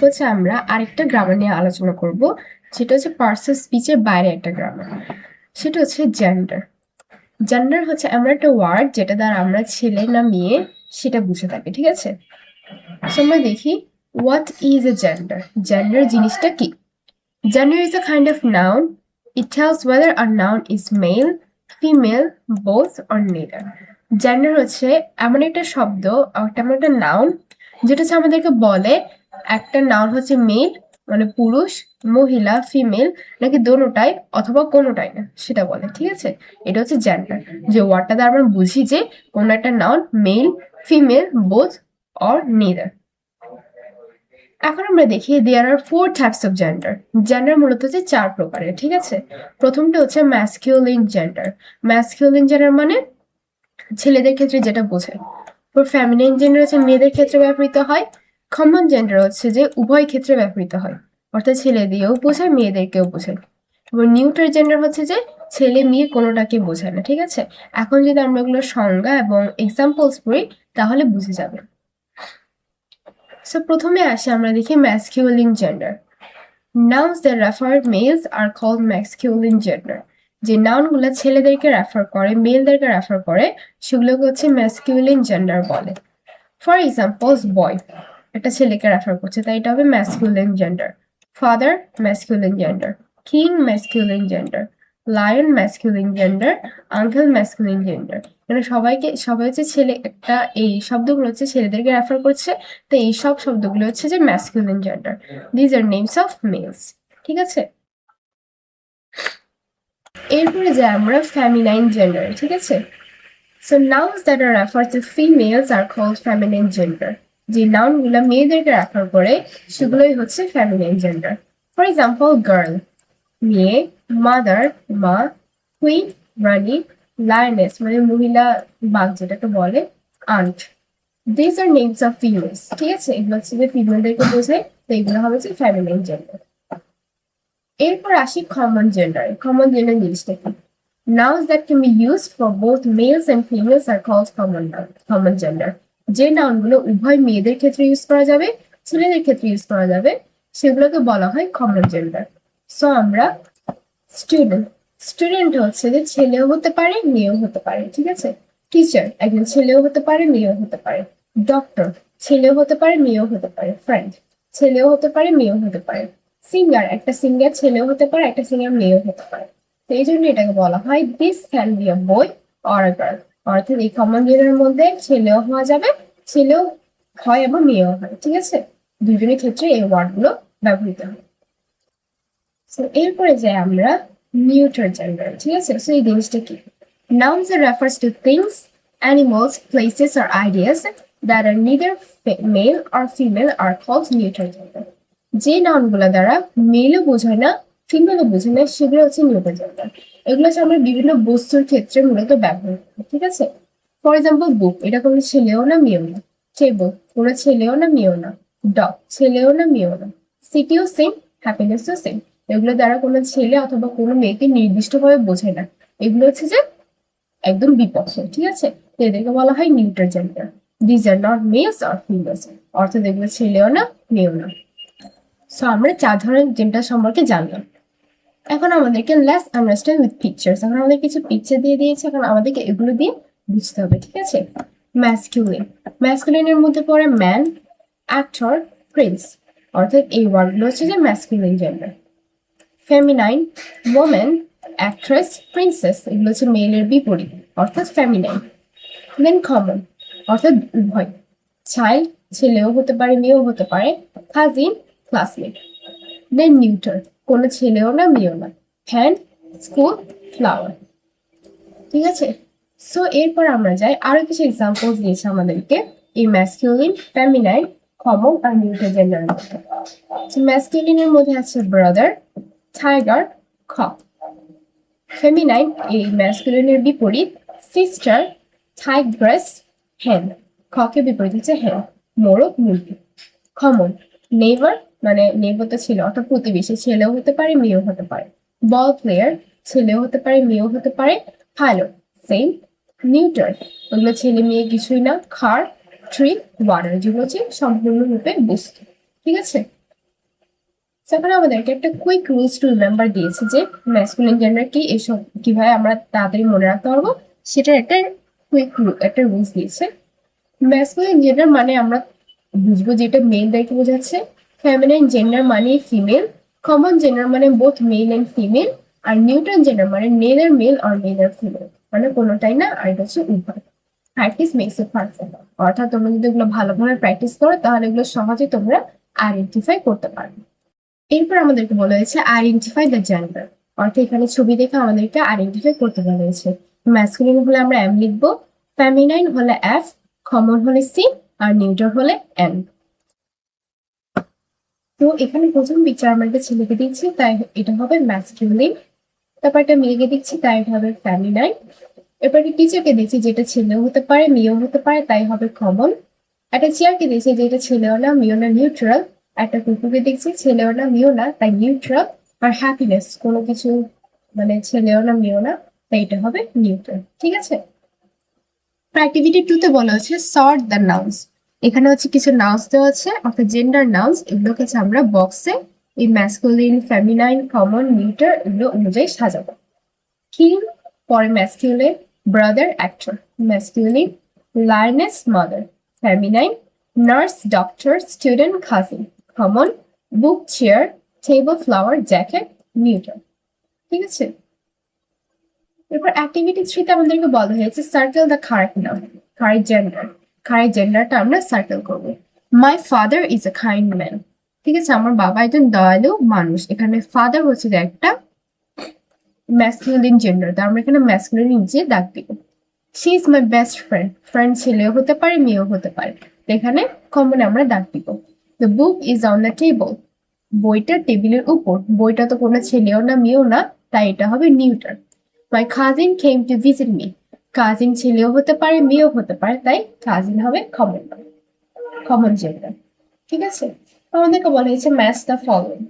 হচ্ছে আমরা আরেকটা গ্রামার নিয়ে আলোচনা করব, যেটা হচ্ছে পার্টস অফ স্পিচের বাইরে একটা গ্রামার। সেটা হচ্ছে জেন্ডার। জেন্ডার হচ্ছে এমন একটা ওয়ার্ড যেটা দ্বারা আমরা ছেলে না মেয়ে সেটা বুঝে থাকি, ঠিক আছে? সো আমরা দেখি what is a gender. Gender জিনিসটা কি? Gender is a kind of noun. It tells whether a noun is male, female, both or neither. Gender হচ্ছে এমন একটা শব্দ, এমন একটা নাউন যেটা হচ্ছে আমাদেরকে বলে একটা নাউন হচ্ছে মেল মানে পুরুষ, মহিলা ফিমেল, নাকি দোনোটাই অথবা কোনোটাই না সেটা বলে, ঠিক আছে? এটা হচ্ছে জেন্ডার, যে ওয়ার্ডটা দ্বারা আমরা বুঝি যে কোনো একটা noun male, female, both or neither. এখন আমরা দেখি there are 4 types of gender. Gender মূলত হচ্ছে 4 প্রকারের, ঠিক আছে? প্রথমটা হচ্ছে ম্যাসকিউলিন জেন্ডার। ম্যাসকিউলিন জেন্ডার মানে ছেলেদের ক্ষেত্রে যেটা বোঝায়। ফেমিনিন জেন্ডার হচ্ছে মেয়েদের ক্ষেত্রে ব্যবহৃত হয়। কমন জেন্ডার হচ্ছে যে উভয় ক্ষেত্রে ব্যবহৃত হয়, অর্থাৎ ছেলে দিয়েও বোঝায় মেয়েদেরকেও বোঝায়। এবং নিউট্রাল জেন্ডার হচ্ছে যে ছেলে মেয়ে কোনোটাকে বোঝায় না, ঠিক আছে? এখন যদি আমরা এগুলোর সংজ্ঞা এবং এক্সাম্পলস পড়ি তাহলে বুঝে যাবে। সো প্রথমে আসে আমরা দেখি masculine gender. Nouns that refer males are called masculine gender. যে নাউনগুলো ছেলেদেরকে রেফার করে, মেলদেরকে রেফার করে, সেগুলোকে হচ্ছে ম্যাসকিউলিন জেন্ডার বলে। ফর এক্সাম্পলস বয় একটা ছেলেকে রেফার করছে, তাই এটা হবে masculine gender. Father masculine gender, king masculine gender, lion masculine gender, uncle masculine gender. মানে সবাই হচ্ছে ছেলে, একটা এই শব্দগুলো হচ্ছে ছেলেদেরকে রেফার করছে, তো এই সব শব্দগুলো হচ্ছে যে masculine gender. These are names of males, ঠিক আছে? এরপরে যে আমরা ফেমিনাইন জেন্ডার, ঠিক আছে? So nouns that are refer to females are called feminine gender. যে নাউনগুলো মেয়েদেরকে রেফার করে সেগুলোই হচ্ছে feminine gender. For example girl মেয়ে, মাদার মা, কুইন রানী, লায়নেস মানে মহিলা বাঘ যেটাকে বলে, aunt. This are names of females, ঠিক আছে? এগুলো হচ্ছে যে ফিমেলদেরকে বোঝায়, তো এগুলো হবে যে ফেমিনাইন জেন্ডার। এরপর আসি কমন জেন্ডার। কমন জেন্ডার জিনিসটা কি? Nouns that can be used for both males and females are called common gender. যে নাউনগুলো উভয় মেয়েদের ক্ষেত্রে ইউজ করা যাবে, ছেলেদের ক্ষেত্রে ইউজ করা যাবে, সেগুলোকে বলা হয় কমন জেন্ডার। সো আমরা স্টুডেন্ট, স্টুডেন্ট হচ্ছে যে ছেলেও হতে পারে মেয়েও হতে পারে, ঠিক আছে? টিচার একজন ছেলেও হতে পারে মেয়েও হতে পারে। ডক্টর ছেলেও হতে পারে মেয়েও হতে পারে। ফ্রেন্ড ছেলেও হতে পারে মেয়েও হতে পারে। সিঙ্গার একটা সিঙ্গার ছেলেও হতে পারে, একটা সিঙ্গার মেয়েও হতে পারে। তো এই জন্য এটাকে বলা হয় this can be a boy or a girl. অর্থাৎ এই কমন জেন্ডারের মধ্যে ছেলেও হওয়া যাবে, ছেলেও হয় এবং মেয়েও হয়, ঠিক আছে? দুজনের ক্ষেত্রে এই ওয়ার্ডগুলো ব্যবহৃত হয়। সো এরপরে যাই আমরা নিউট্রাল জেন্ডার, ঠিক আছে? সো এই জিনিসটা কি? Nouns that refers to things, animals, places or ideas that are neither male or female are called neutral gender. যে নাউনগুলো দ্বারা মেলও বোঝায় না ফিমেলও বোঝায় না সেগুলো হচ্ছে নিউট্রাল জেন্ডার। এগুলো হচ্ছে আমরা বিভিন্ন বস্তুর ক্ষেত্রে মূলত ব্যবহার করি, ঠিক আছে? ফর এক্সাম্পল বুক, এটা কোনো ছেলেও না মেয়েও না। টেবল কোনো ছেলেও না মেয়েও না। ডগ ছেলেও না মেয়েও না। সিটিও সেম, হ্যাপিনেসও সেম। এগুলো দ্বারা কোনো ছেলে অথবা কোনো মেয়েকে নির্দিষ্টভাবে বোঝায় না, এগুলো হচ্ছে যে একদম বিপক্ষে, ঠিক আছে? তো এদেরকে বলা হয় neutral gender. These are not males or females, অর্থাৎ এগুলো ছেলেও না মেয়েও না। সো আমরা 4 ধরনের জেন্ডার সম্পর্কে জানলাম। এখন আমাদেরকে লেটস আন্ডারস্ট্যান্ড উইথ পিকচার্স। এখন আমাদের কিছু পিকচার দিয়ে দিয়েছে, এখন আমাদেরকে এগুলো দিয়ে বুঝতে হবে, ঠিক আছে? ম্যাসকিউলিন, ম্যাসকিউলিনের মধ্যে পড়ে ম্যান, অ্যাক্টর, প্রিন্স, অর্থাৎ এই ওয়ার্ডগুলো হচ্ছে যে masculine gender. Feminine, women, actress, princess, এগুলো হচ্ছে মেলের বিপরীত অর্থাৎ ফেমিনাইন। দেন কমন অর্থাৎ উভয়, চাইল্ড ছেলেও হতে পারে মেয়েও হতে পারে। Cousin, classmate. দেন নিউটার কোনো ছেলেও না মেয়েও না। হ্যান্ড, স্কুল, ফ্লাওয়ার, ঠিক আছে? সো এরপর আমরা যাই আরো কিছু এক্সাম্পল দিয়েছে আমাদেরকে এই ম্যাসকিউলিন, ফেমিনাইন, কমন আর নিউটার জেন্ডারের মধ্যে। ম্যাসকিউলিনের মধ্যে আছে ব্রাদার, টাইগার, কক। ফেমিনাইন এই ম্যাসকুলিনের বিপরীত সিস্টার, টাইগ্রেস, হেন। খকে বিপরীত হচ্ছে হেন, মোরগ, মুরগি। কমন নেইবার মানে নেইবার তো ছিল অর্থাৎ প্রতিবেশী, ছেলেও হতে পারে মেয়েও হতে পারে। বল প্লেয়ার ছেলেও হতে পারে মেয়েও হতে পারে। Pilot same. নিউটার ওগুলো ছেলে মেয়ে কিছুই না। কার, ট্রি, ওয়াটার যেগুলো হচ্ছে সম্পূর্ণরূপে বস্তু, ঠিক আছে? সেখানে আমাদেরকে একটা কুইক রুলস টু রিমেম্বার দিয়েছে যে ম্যাসকুলিন জেন্ডার কি, এসব কিভাবে আমরা তাড়াতাড়ি মনে রাখতে পারবো সেটার একটা রুলস দিয়েছে। ম্যাসকুলিন জেন্ডার মানে আমরা বুঝবো যেটা মেলদেরকে বোঝাচ্ছে, ফেমিনাইন জেন্ডার মানে ফিমেল, কমন জেন্ডার মানে বোথ মেল এন্ড ফিমেল, আর নিউট্রাল জেন্ডার মানে নেদার মেল আর নেদার ফিমেল, মানে কোনোটাই না, আর এটা হচ্ছে উভয়। প্র্যাকটিস মেক্স ইট পারফেক্ট, অর্থাৎ তোমরা যদি এগুলো ভালোভাবে প্র্যাকটিস করো তাহলে এগুলো সহজে তোমরা আইডেন্টিফাই করতে পারবে। এরপর আমাদেরকে বলা হয়েছে আইডেন্টিফাই দ্য জেন্ডার, অর্থাৎ এখানে ছবি দেখে আমাদেরকে আইডেন্টিফাই করতে বলা হয়েছে। ম্যাসকুলিন হলে আমরা এম লিখবো, ফেমিনাইন হলে এফ, কমন হলে সি, আর নিউট্রাল হলে এন। তো এখানে প্রথম পিকচার আমরা একটা ছেলেকে দিচ্ছি, তাই এটা হবে ম্যাসকুলিন। তারপর একটা মেয়েকে দিচ্ছি, তাই এটা হবে ফেমিনাইন। এরপর একটা টিচারকে দিচ্ছি, যেটা ছেলেও হতে পারে মেয়েও হতে পারে, তাই হবে কমন। একটা চেয়ারকে দিচ্ছি, যেটা ছেলেও না মেয়েও না, নিউট্রাল। একটা কুকুরকে দেখছি, ছেলেও না মেয়েও না, তাই নিউট্রাল। আর হ্যাপিনেস কোনো কিছু মানে ছেলেও না মেয়েও না, তাই এটা হবে নিউট্রাল। ঠিক আছে। অ্যাক্টিভিটি 2 তে বলা হচ্ছে সর্ট দ্য নাউন্স। এখানে হচ্ছে কিছু নাউন্স দেওয়া আছে, অর্থাৎ জেন্ডার নাউন্স, এগুলোকে হচ্ছে আমরা বক্সে এই ম্যাসকুলিন, ফেমিনাইন, কমন, নিউট্রাল এগুলো অনুযায়ী সাজাবো। কিং পরে masculine, brother actor, masculine, lioness mother, feminine, nurse doctor, student cousin, common, book chair, table flower, jacket, neutral. ঠিক আছে। এরপর অ্যাক্টিভিটি 3 তে আমাদেরকে বলা হয়েছে circle the correct noun, correct gender. কারেক্ট জেন্ডারটা আমরা সার্কেল করবো। My father is a kind man. ঠিক আছে, আমার বাবা একজন দয়ালু মানুষ। এখানে ফাদার হচ্ছে যে একটা ম্যাসকুলিন জেন্ডার, তো আমরা এখানে ম্যাসকুলিন নিচে দাগ দিব। She is my best friend, friend ছেলেও হতে পারে মেয়েও হতে পারে, তো এখানে কমনে আমরা দাগ দিব। The book is on the table, বইটা টেবিলের উপর, বইটা তো কোনো ছেলেও না মেয়েও না, তাই এটা হবে neutral. My cousin came to visit me, cousin ছেলেও হতে পারে মেয়েও হতে পারে, তাই কাজিন হবে কমন, কমন জেন্ডার। ঠিক আছে। আমাদেরকে বলা হয়েছে ম্যাচ দ্য ফলোইং।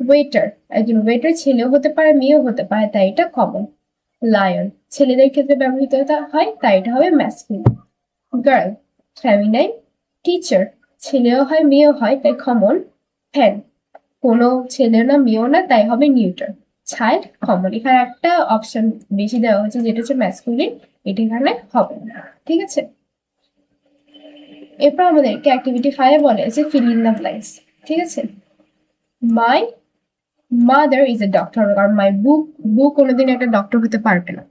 ওয়েটার, একজন ওয়েটার ছেলেও হতে পারে মেয়েও হতে পারে, তাই এটা কমন। লায়ন ছেলেদের ক্ষেত্রে ব্যবহৃত হয়, তাই এটা হবে ম্যাসকুলিন। Girl feminine. টিচার ছেলেও হয় মেয়েও হয়, তাই কমন। ফ্যান কোনো ছেলে না মেয়েও না, তাই হবে নিউট্রাল। চাইল্ড কমন, এখানে একটা অপশন বেশি দেওয়া হচ্ছে যেটা হচ্ছে ম্যাসকুলিন, এটা এখানে হবে না। ঠিক আছে। এরপর আমাদেরকে অ্যাক্টিভিটি 5 বলে আছে ফিল ইন দ্য ব্ল্যাঙ্কস। ঠিক আছে। My mother is a doctor, আর মাই বুক কোনোদিন একটা ডক্টর হতে পারবে না।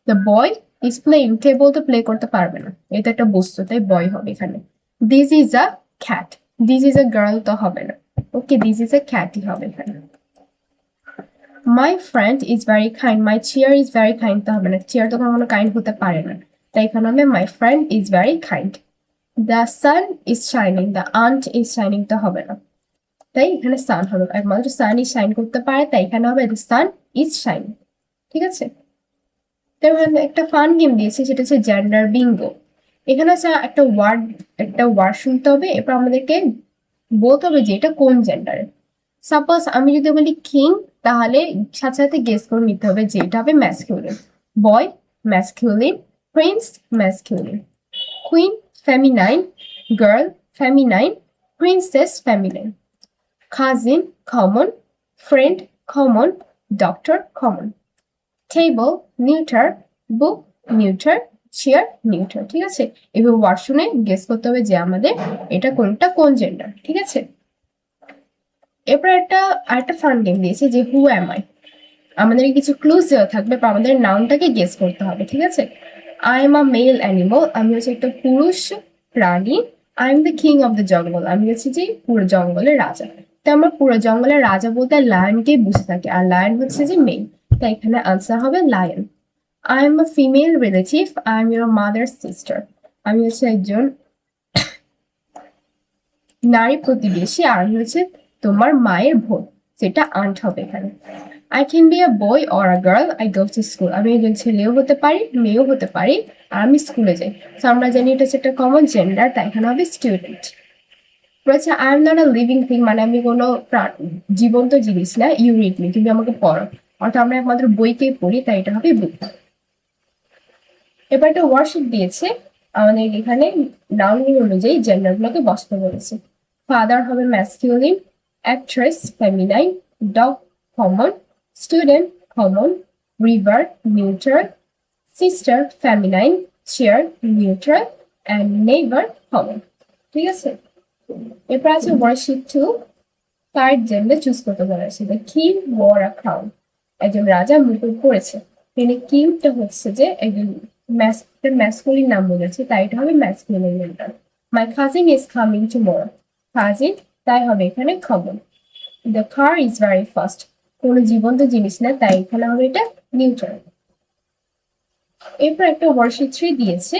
The boy is playing, table তো প্লে করতে পারবে না, এটা একটা বস্তু, তাই বয় হবে এখানে। This is a cat, this is a girl তো হবে না, ওকে দিস ইজ আ ক্যাটই হবে এখানে। মাই friend is very kind, my chair is very kind তো হবে না, চেয়ার তো কখনো কাইন্ড হতে পারে না, তাই এখানে হবে my friend is very kind. The sun is shining, the aunt is shining তো হবে না, তাই এখানে সান হবে, একমাত্র সান ইজ শাইন করতে পারে, তাই এখানে হবে দ্য সান ইজ শাইনিং। ঠিক আছে। তো এখানে একটা ফান গেম দিয়েছে, সেটা হচ্ছে জেন্ডার বিঙ্গো। এখানে হচ্ছে একটা ওয়ার্ড শুনতে হবে, এরপর আমাদেরকে বলতে হবে যে এটা কোন জেন্ডারের। সাপোজ আমি যদি বলি কিং, তাহলে সাথে সাথে গেস করে নিতে হবে যে এটা হবে masculine. Boy masculine, prince masculine, queen feminine, girl feminine, princess feminine, cousin common, friend common, doctor common, table neuter, book neuter, chair neuter. ঠিক আছে। এভাবে ওয়ার্ড শুনে গেস করতে হবে যে আমাদের এটা কোনটা কোন জেন্ডার। ঠিক আছে। এরপর আরেকটা ফান গেম দিয়েছে যে হু অ্যাম আই। আমাদের কিছু ক্লুজ দেওয়া থাকবে, বা আমাদের নাউনটাকে গেস করতে হবে। ঠিক আছে। I am a male animal, আমি হচ্ছে একটা পুরুষ প্রাণী। I am the king of the jungle, আমি হচ্ছে যে পুরো জঙ্গলের রাজা। তো আমরা পুরো জঙ্গলের রাজা বলতে লায়নকেই বুঝে থাকি, আর লায়ন হচ্ছে যে মেল, তাই এখানে আনসার হবে lion. I am a female relative, I am your mother sister, আমি হচ্ছে একজন নারী প্রতিবেশী, আর আমি হচ্ছে তোমার মায়ের বোন, যেটা আন্ট হবে এখানে। I can be a boy or a girl, I go to school, আমি একজন ছেলেও হতে পারি মেয়েও হতে পারি, আর আমি স্কুলে যাই। তো আমরা জানি এটা হচ্ছে একটা কমন জেন্ডার, তাই এখানে হবে স্টুডেন্ট। বলেছে I am not a living thing, মানে আমি কোনো জীবন্ত জিনিস না, ইউ রিড মি, তুমি আমাকে পড়ো, অর্থাৎ আমরা একমাত্র বইতেই পড়ি, তাই এটা হবে বুক। এবার একটা ওয়ার্কশিট দিয়েছে, আমাদের এখানে নাউন অনুযায়ী জেন্ডার গুলোকে বসাতে বলেছে। ফাদার হবে masculine, actress feminine, dog common, student common, river neutral, sister feminine, chair neutral, and neighbor common. ঠিক আছে, এরপর আছে ওয়ার্কশিট 2, কার জেন্ডার চুজ করতে বলা আছে। দ্য কিং ওয়র আ ক্রাউন, একজন রাজা মুকুট পরেছে। এখানে কিংটা হচ্ছে যে একজন ম্যাসকুলিন নাম বলেছে, তাই এটা হবে masculine gender. My cousin is coming tomorrow, cousin তাই হবে এখানে common. The car is very fast, কোনো জীবন্ত জিনিস না, তাই এখানে হবে এটা নিউট্রাল। এরপর একটা ওয়ার্কশিট 3 দিয়েছে,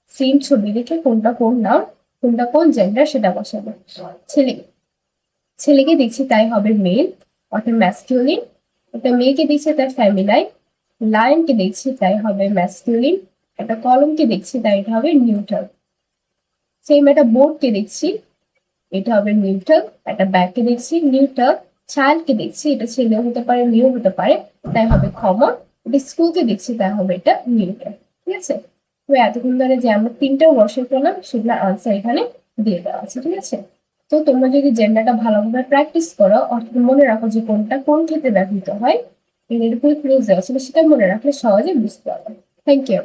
সেম ছবি দেখে কোনটা কোন নাম কোনটা কোন জেন্ডার সেটা বসাবো। ছেলেকে দিচ্ছি তাই হবে মেল অর্থাৎ ম্যাসকিউলিন, একটা মেয়েকে দিচ্ছে তাই ফ্যামিনাইন, লায়নকে দেখছি তাই হবে ম্যাসকিউলিন, একটা কলমকে দেখছি তাই এটা হবে নিউট্রাল। সেম একটা বোর্ডকে দেখছি এটা হবে নিউট্রাল, একটা ব্যাগকে দেখছি নিউট্রাল, চাইল্ডকে দেখছি এটা ছেলেও হতে পারে মেয়েও হতে পারে তাই হবে কমন, এটা স্কুলকে দেখছি তাই হবে এটা নিউট্রাল। ঠিক আছে, তো এতক্ষণ ধরে যে আমরা 3টা ওয়ার্কশিট করলাম সেগুলোর আনসার এখানে দিয়ে দেওয়া আছে। ঠিক আছে, তো তোমরা যদি জেন্ডারটা ভালোভাবে প্র্যাকটিস করো অর্থাৎ মনে রাখো যে কোনটা কোন ক্ষেত্রে ব্যবহৃত হয়, এর উপরে ক্লোজ দেওয়া ছিল সেটা মনে রাখলে সহজে বুঝতে পারবে। Thank you.